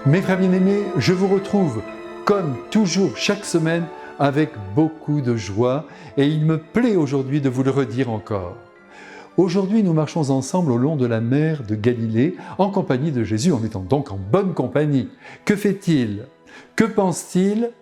Mes frères bien-aimés, je vous retrouve comme toujours chaque semaine avec beaucoup de joie et il me plaît aujourd'hui de vous le redire encore. Aujourd'hui, nous marchons ensemble au long de la mer de Galilée en compagnie de Jésus, en étant donc en bonne compagnie. Que fait-il? Que pense-t-il?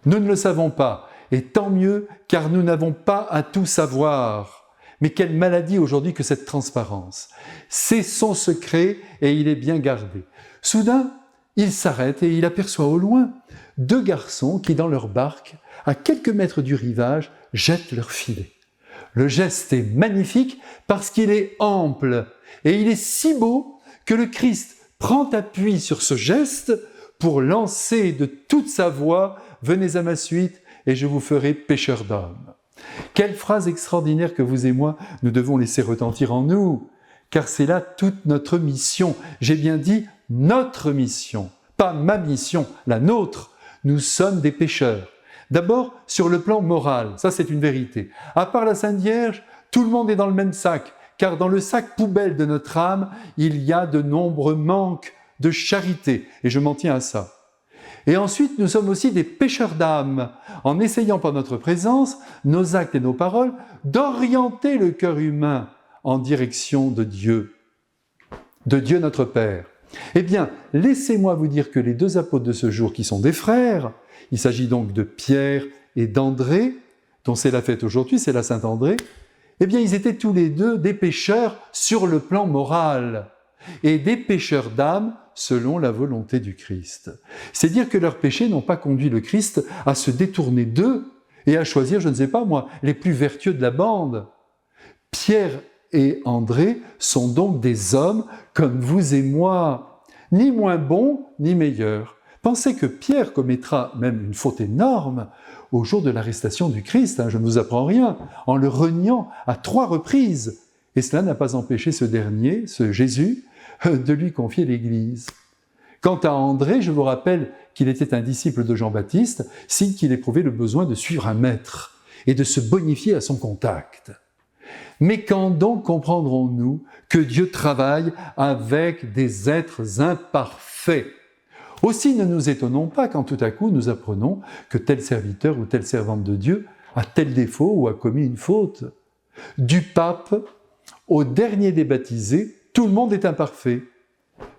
Nous ne le savons pas, et tant mieux car nous n'avons pas à tout savoir. Mais quelle maladie aujourd'hui que cette transparence! C'est son secret et il est bien gardé. Soudain, il s'arrête et il aperçoit au loin deux garçons qui, dans leur barque, à quelques mètres du rivage, jettent leur filet. Le geste est magnifique parce qu'il est ample et il est si beau que le Christ prend appui sur ce geste pour lancer de toute sa voix « Venez à ma suite et je vous ferai pêcheurs d'hommes ». Quelle phrase extraordinaire que vous et moi, nous devons laisser retentir en nous, car c'est là toute notre mission. J'ai bien dit notre mission, pas ma mission, la nôtre. Nous sommes des pécheurs. D'abord, sur le plan moral, ça c'est une vérité. À part la Sainte Vierge, tout le monde est dans le même sac, car dans le sac poubelle de notre âme, il y a de nombreux manques de charité, et je m'en tiens à ça. Et ensuite, nous sommes aussi des pécheurs d'âme, en essayant par notre présence, nos actes et nos paroles, d'orienter le cœur humain en direction de Dieu notre Père. Eh bien, laissez-moi vous dire que les deux apôtres de ce jour, qui sont des frères, il s'agit donc de Pierre et d'André, dont c'est la fête aujourd'hui, c'est la Saint-André, eh bien, ils étaient tous les deux des pécheurs sur le plan moral, et des pécheurs d'âme selon la volonté du Christ. C'est dire que leurs péchés n'ont pas conduit le Christ à se détourner d'eux et à choisir, je ne sais pas moi, les plus vertueux de la bande. Pierre et André sont donc des hommes comme vous et moi, ni moins bons ni meilleurs. Pensez que Pierre commettra même une faute énorme au jour de l'arrestation du Christ, je ne vous apprends rien, en le reniant à 3 reprises. Et cela n'a pas empêché ce dernier, ce Jésus, de lui confier l'Église. Quant à André, je vous rappelle qu'il était un disciple de Jean-Baptiste, signe qu'il éprouvait le besoin de suivre un maître et de se bonifier à son contact. Mais quand donc comprendrons-nous que Dieu travaille avec des êtres imparfaits? Aussi ne nous étonnons pas quand tout à coup nous apprenons que tel serviteur ou telle servante de Dieu a tel défaut ou a commis une faute. Du pape au dernier des baptisés, tout le monde est imparfait.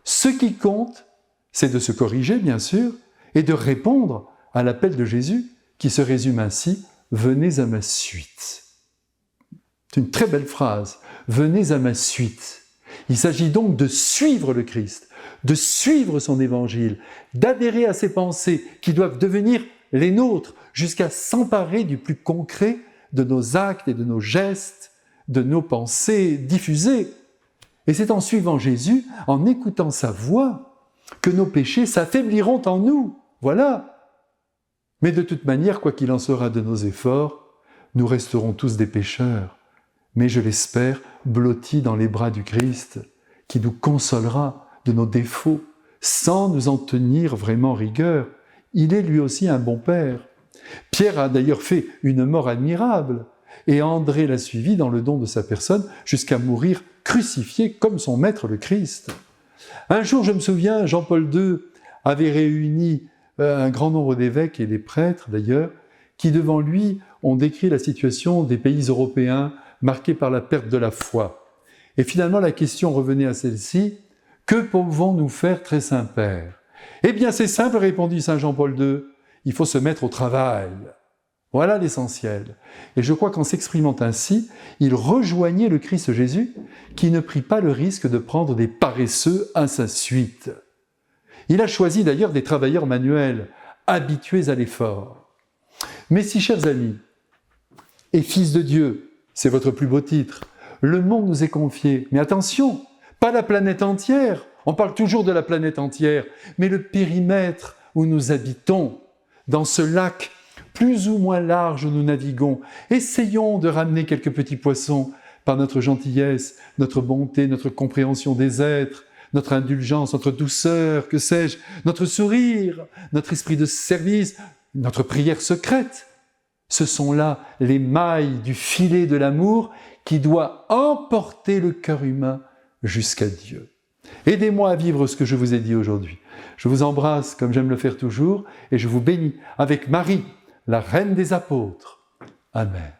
Ce qui compte, c'est de se corriger, bien sûr, et de répondre à l'appel de Jésus, qui se résume ainsi « Venez à ma suite ». C'est une très belle phrase. « Venez à ma suite ». Il s'agit donc de suivre le Christ, de suivre son évangile, d'adhérer à ses pensées qui doivent devenir les nôtres, jusqu'à s'emparer du plus concret de nos actes et de nos gestes, de nos pensées diffusées. Et c'est en suivant Jésus, en écoutant sa voix, que nos péchés s'affaibliront en nous. Voilà. Mais de toute manière, quoi qu'il en sera de nos efforts, nous resterons tous des pécheurs. Mais je l'espère, blottis dans les bras du Christ, qui nous consolera de nos défauts, sans nous en tenir vraiment rigueur. Il est lui aussi un bon Père. Pierre a d'ailleurs fait une mort admirable, et André l'a suivi dans le don de sa personne jusqu'à mourir crucifié comme son maître le Christ. Un jour, je me souviens, Jean-Paul II avait réuni un grand nombre d'évêques et des prêtres d'ailleurs, qui devant lui ont décrit la situation des pays européens marqués par la perte de la foi. Et finalement, la question revenait à celle-ci, que pouvons-nous faire, très saint Père? Eh bien, c'est simple, répondit saint Jean-Paul II, il faut se mettre au travail. Voilà l'essentiel. Et je crois qu'en s'exprimant ainsi, il rejoignait le Christ Jésus, qui ne prit pas le risque de prendre des paresseux à sa suite. Il a choisi d'ailleurs des travailleurs manuels, habitués à l'effort. Mais si, chers amis, et fils de Dieu, c'est votre plus beau titre, le monde nous est confié, mais attention, pas la planète entière, on parle toujours de la planète entière, mais le périmètre où nous habitons, dans ce lac plus ou moins large où nous naviguons. Essayons de ramener quelques petits poissons par notre gentillesse, notre bonté, notre compréhension des êtres, notre indulgence, notre douceur, que sais-je, notre sourire, notre esprit de service, notre prière secrète. Ce sont là les mailles du filet de l'amour qui doit emporter le cœur humain jusqu'à Dieu. Aidez-moi à vivre ce que je vous ai dit aujourd'hui. Je vous embrasse comme j'aime le faire toujours et je vous bénis avec Marie, la reine des apôtres. Amen.